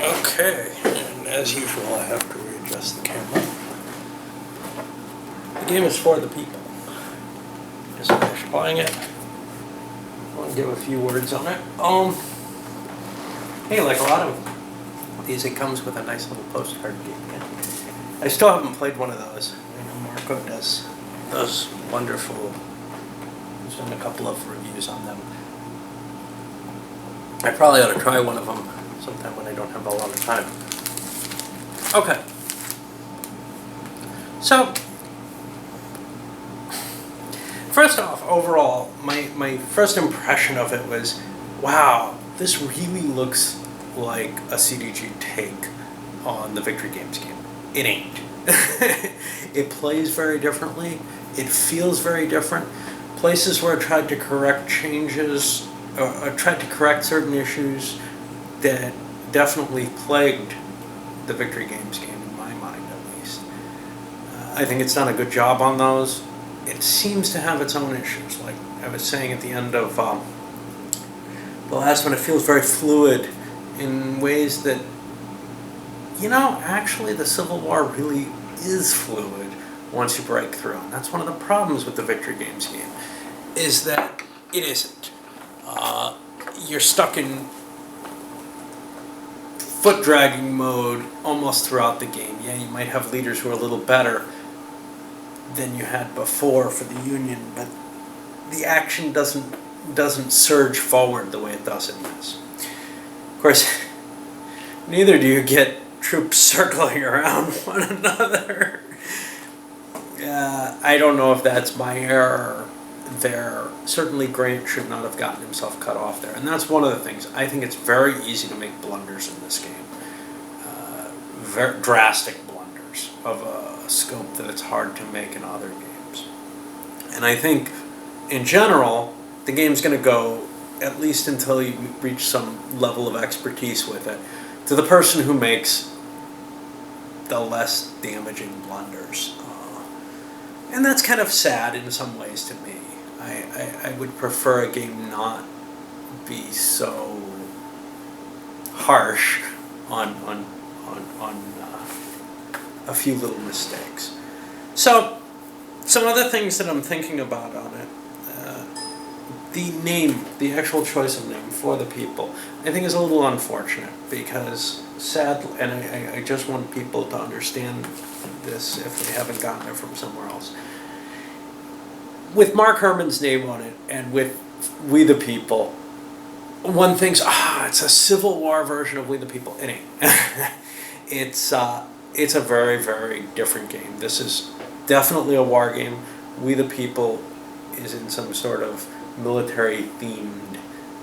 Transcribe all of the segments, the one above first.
Okay, and as usual I have to readjust the camera. The game is for the people. Just finished playing it. I want to give a few words on it. Hey, like a lot of these, it comes with a nice little postcard game. I still haven't played one of those. I know Marco does wonderful. He's done a couple of reviews on them. I probably ought to try one of them sometime when I don't have a lot of time. Okay. So, first off, overall, my first impression of it was, wow, this really looks like a CDG take on the Victory Games game. It ain't. It plays very differently. It feels very different. Places where I tried to correct changes, I tried to correct certain issues that definitely plagued the Victory Games game, in my mind at least. I think it's done a good job on those. It seems to have its own issues. Like I was saying at the end of the last one, it feels very fluid in ways that, you know, actually the Civil War really is fluid once you break through. And that's one of the problems with the Victory Games game, is that it isn't. You're stuck in foot-dragging mode almost throughout the game. Yeah, you might have leaders who are a little better than you had before for the Union, but the action doesn't surge forward the way it does in this. Of course, neither do you get troops circling around one another. I don't know if that's my error there. Certainly Grant should not have gotten himself cut off there. And that's one of the things. I think it's very easy to make blunders in this game. Very drastic blunders of a scope that it's hard to make in other games. And I think, in general, the game's going to go, at least until you reach some level of expertise with it, to the person who makes the less damaging blunders. And that's kind of sad in some ways to me. I would prefer a game not be so harsh on a few little mistakes. So, some other things that I'm thinking about on it. The name, the actual choice of name for the people, I think is a little unfortunate because sadly, and I just want people to understand this if they haven't gotten it from somewhere else. With Mark Herman's name on it and with We the People, one thinks, it's a Civil War version of We the People. It ain't. It's a very, very different game. This is definitely a war game. We the People is in some sort of military-themed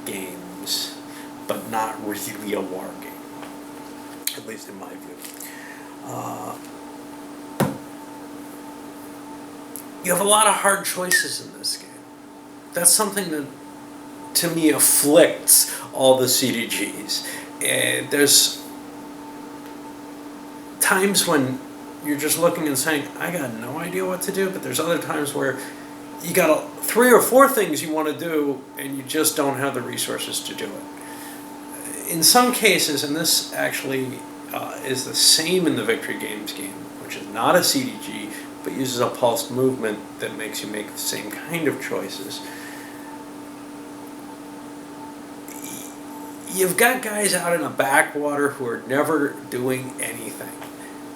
games, but not really a war game, at least in my view. You have a lot of hard choices in this game. That's something that, to me, afflicts all the CDGs. There's times when you're just looking and saying, I got no idea what to do, but there's other times where you got 3 or 4 things you want to do, and you just don't have the resources to do it. In some cases, and this actually is the same in the Victory Games game, which is not a CDG, but uses a pulsed movement that makes you make the same kind of choices. You've got guys out in a backwater who are never doing anything.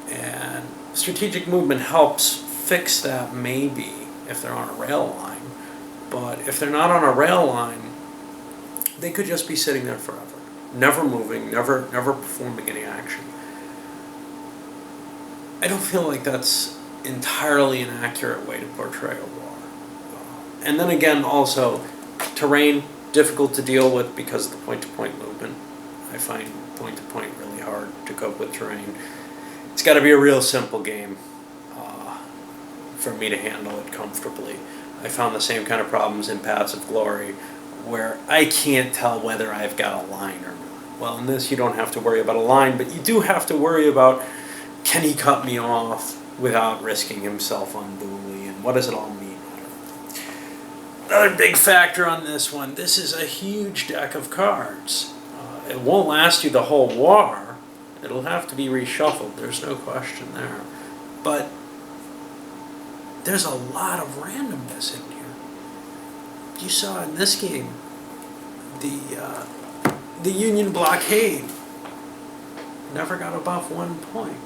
And strategic movement helps fix that maybe if they're on a rail line. But if they're not on a rail line, they could just be sitting there forever. Never moving, never performing any action. I don't feel like that's entirely an accurate way to portray a war. And then again, also, terrain, difficult to deal with because of the point-to-point movement. I find point-to-point really hard to cope with terrain. It's got to be a real simple game for me to handle it comfortably. I found the same kind of problems in Paths of Glory, where I can't tell whether I've got a line or not. Well, in this you don't have to worry about a line, but you do have to worry about, can he cut me off without risking himself unduly, and what does it all mean? Another big factor on this one, this is a huge deck of cards. It won't last you the whole war, It'll have to be reshuffled, there's no question there. But there's a lot of randomness in here. You saw in this game, the Union blockade never got above 1 point.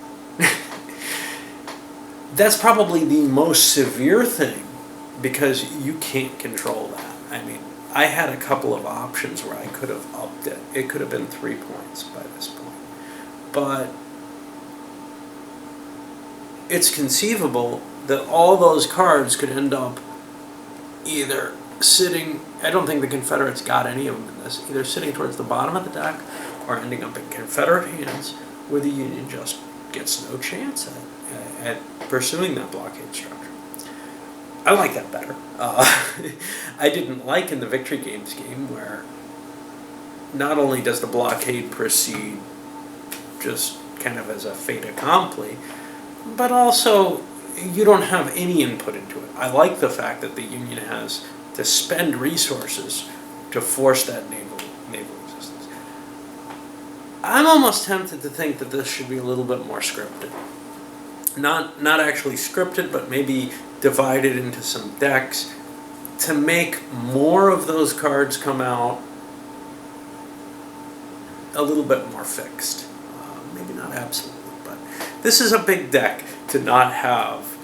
That's probably the most severe thing, because you can't control that. I mean, I had a couple of options where I could have upped it. It could have been 3 points by this point. But it's conceivable that all those cards could end up either sitting, I don't think the Confederates got any of them in this, either sitting towards the bottom of the deck or ending up in Confederate hands where the Union just gets no chance at pursuing that blockade structure. I like that better. I didn't like in the Victory Games game where not only does the blockade proceed just kind of as a fait accompli, but also you don't have any input into it. I like the fact that the Union has to spend resources to force that naval existence. I'm almost tempted to think that this should be a little bit more scripted. Not actually scripted, but maybe divided into some decks to make more of those cards come out a little bit more fixed. Maybe not absolutely, but this is a big deck to not have,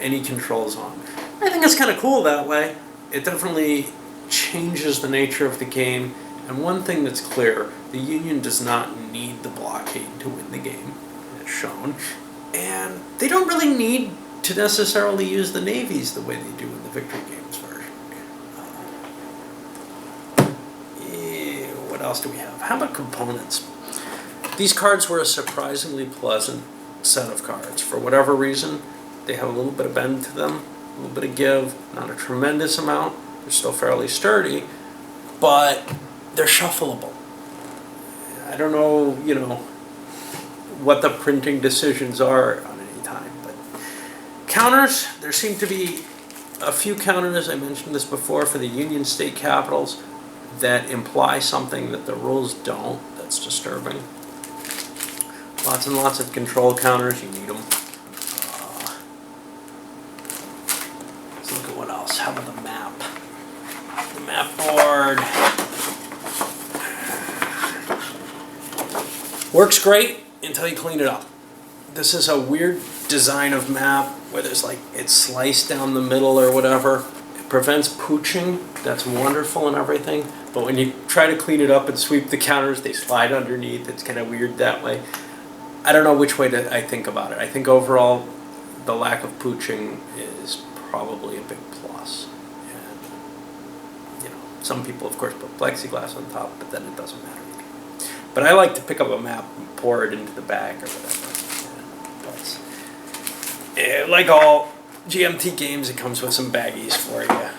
any controls on. I think it's kind of cool that way. It definitely changes the nature of the game, and one thing that's clear, the Union does not need the blockade to win the game, as shown, and they don't really need to necessarily use the navies the way they do in the Victory Games version. What else do we have? How about components? These cards were a surprisingly pleasant set of cards. For whatever reason, they have a little bit of bend to them, a little bit of give, not a tremendous amount. They're still fairly sturdy, but they're shuffleable. I don't know, what the printing decisions are on any time, but counters, there seem to be a few counters, I mentioned this before, for the Union state capitals that imply something that the rules don't. That's disturbing. Lots and lots of control counters, you need them. Let's look at what else. How about the map? The map board. Works great until you clean it up. This is a weird design of map where there's it's sliced down the middle or whatever. It prevents pooching. That's wonderful and everything. But when you try to clean it up and sweep the counters, they slide underneath. It's kind of weird that way. I don't know which way I think about it. I think overall the lack of pooching is probably a big plus. And, some people, of course, put plexiglass on top, but then it doesn't matter. But I like to pick up a map and pour it into the bag or whatever. But, like all GMT games, it comes with some baggies for you. I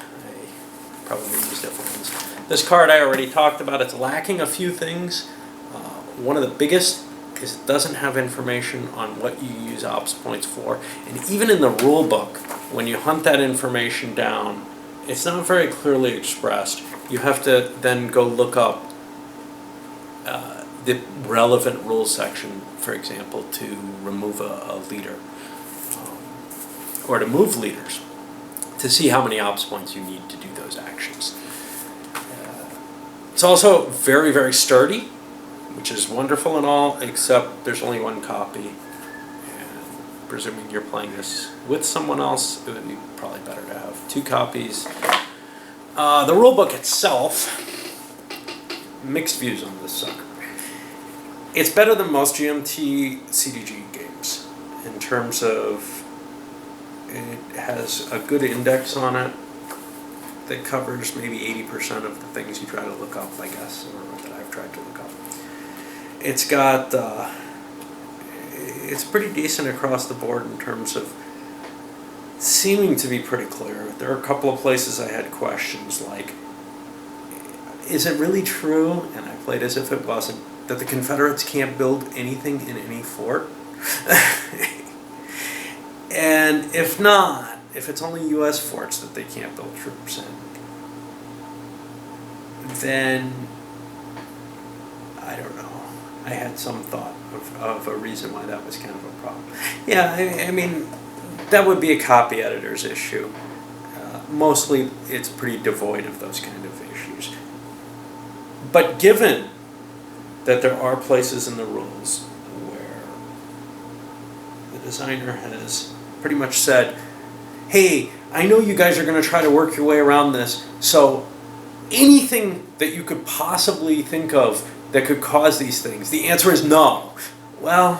probably use different ones. This card I already talked about. It's lacking a few things. One of the biggest is it doesn't have information on what you use ops points for. And even in the rule book, when you hunt that information down, it's not very clearly expressed. You have to then go look up the relevant rules section, for example, to remove a leader, or to move leaders, to see how many ops points you need to do those actions. It's also very, very sturdy, which is wonderful and all, except there's only one copy. And presuming you're playing this with someone else, it would be probably better to have 2 copies. The rulebook itself, mixed views on this sucker. It's better than most GMT CDG games in terms of it has a good index on it that covers maybe 80% of the things you try to look up, I guess, or that I've tried to look up. It's got, it's pretty decent across the board in terms of seeming to be pretty clear. There are a couple of places I had questions like, is it really true, and I played as if it wasn't, that the Confederates can't build anything in any fort? And if not, if it's only U.S. forts that they can't build troops in, then I don't know. I had some thought of a reason why that was kind of a problem. Yeah, I mean, that would be a copy editor's issue. Mostly, it's pretty devoid of those kind of issues. But given that there are places in the rules where the designer has pretty much said, hey, I know you guys are going to try to work your way around this, so anything that you could possibly think of that could cause these things, the answer is no. Well,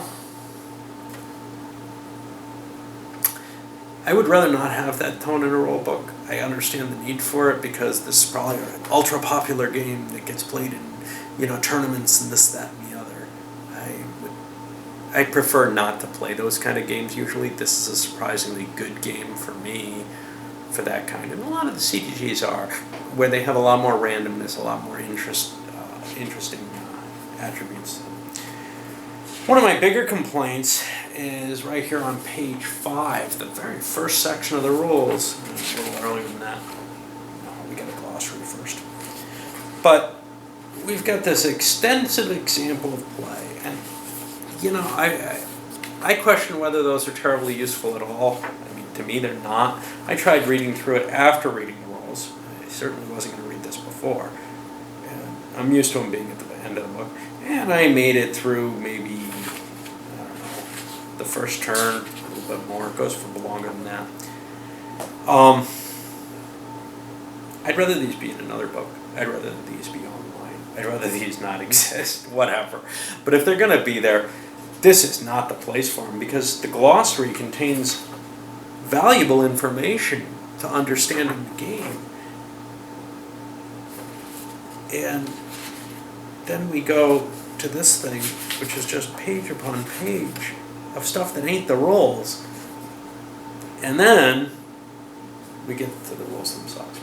I would rather not have that tone in a rule book. I understand the need for it because this is probably an ultra popular game that gets played in, tournaments and this, that, and the other. I prefer not to play those kind of games usually. This is a surprisingly good game for me for that kind. And a lot of the CDGs are, where they have a lot more randomness, a lot more interesting attributes. One of my bigger complaints is right here on page 5, the very first section of the rules. It's a little earlier than that. No, we got a glossary first. But we've got this extensive example of play, and I question whether those are terribly useful at all. I mean, to me, they're not. I tried reading through it after reading the rules. I certainly wasn't going to read this before. And I'm used to them being at the end of the book. And I made it through maybe, I don't know, the first turn, a little bit more. It goes for longer than that. I'd rather these be in another book. I'd rather these be online. I'd rather these not exist, whatever. But if they're going to be there, this is not the place for them, because the glossary contains valuable information to understanding the game. And then we go to this thing, which is just page upon page of stuff that ain't the rules. And then we get to the rules themselves.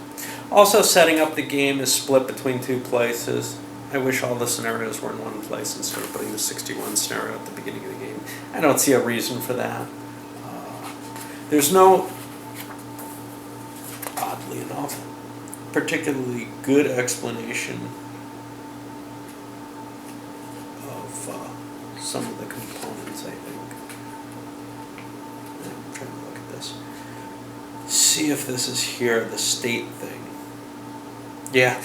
Also, setting up the game is split between 2 places. I wish all the scenarios were in one place instead of putting the 61 scenario at the beginning of the game. I don't see a reason for that. There's no, oddly enough, particularly good explanation of some of the components, I think. I'm trying to look at this. See if this is here, the state thing. Yeah.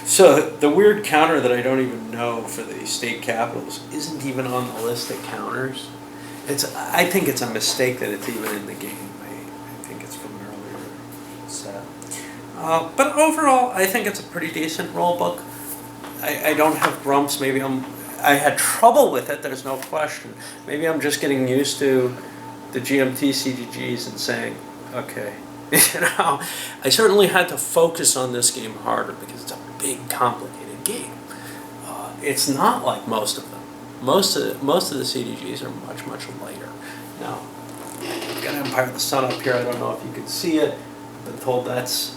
So the weird counter that I don't even know for the state capitals isn't even on the list of counters. I think it's a mistake that it's even in the game. I think it's from an earlier set. But overall, I think it's a pretty decent rule book. I don't have grumps. Maybe I had trouble with it, there's no question. Maybe I'm just getting used to the GMT CGGs and saying, okay. I certainly had to focus on this game harder because it's a big, complicated game. It's not like most of them. Most of the CDGs are much, much lighter. Now, I've got Empire of the Sun up here. I don't know if you can see it. I've been told that's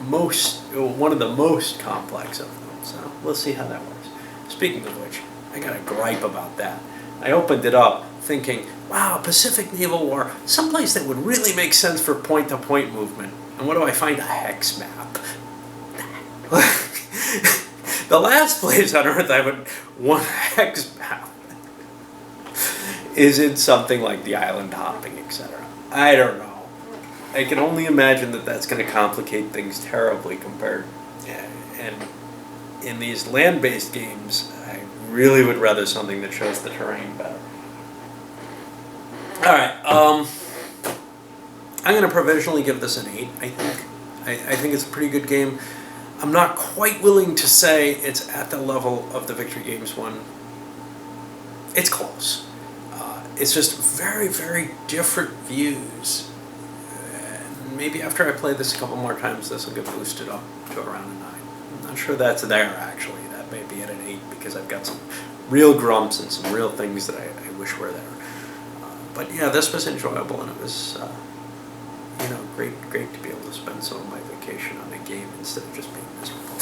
one of the most complex of them. So we'll see how that works. Speaking of which, I got a gripe about that. I opened it up thinking, wow, Pacific Naval War, someplace that would really make sense for point-to-point movement. And what do I find? A hex map. The last place on Earth I would want a hex map is in something like the island hopping, etc. I don't know. I can only imagine that that's going to complicate things terribly compared. And in these land-based games, I really would rather something that shows the terrain better. Alright, I'm going to provisionally give this an 8, I think. I think it's a pretty good game. I'm not quite willing to say it's at the level of the Victory Games one. It's close. It's just very, very different views. And maybe after I play this a couple more times, this will get boosted up to around a 9. I'm not sure that's there, actually. That may be at an 8 because I've got some real grumps and some real things that I wish were there. But yeah, this was enjoyable, and it was, great to be able to spend some of my vacation on a game instead of just being miserable.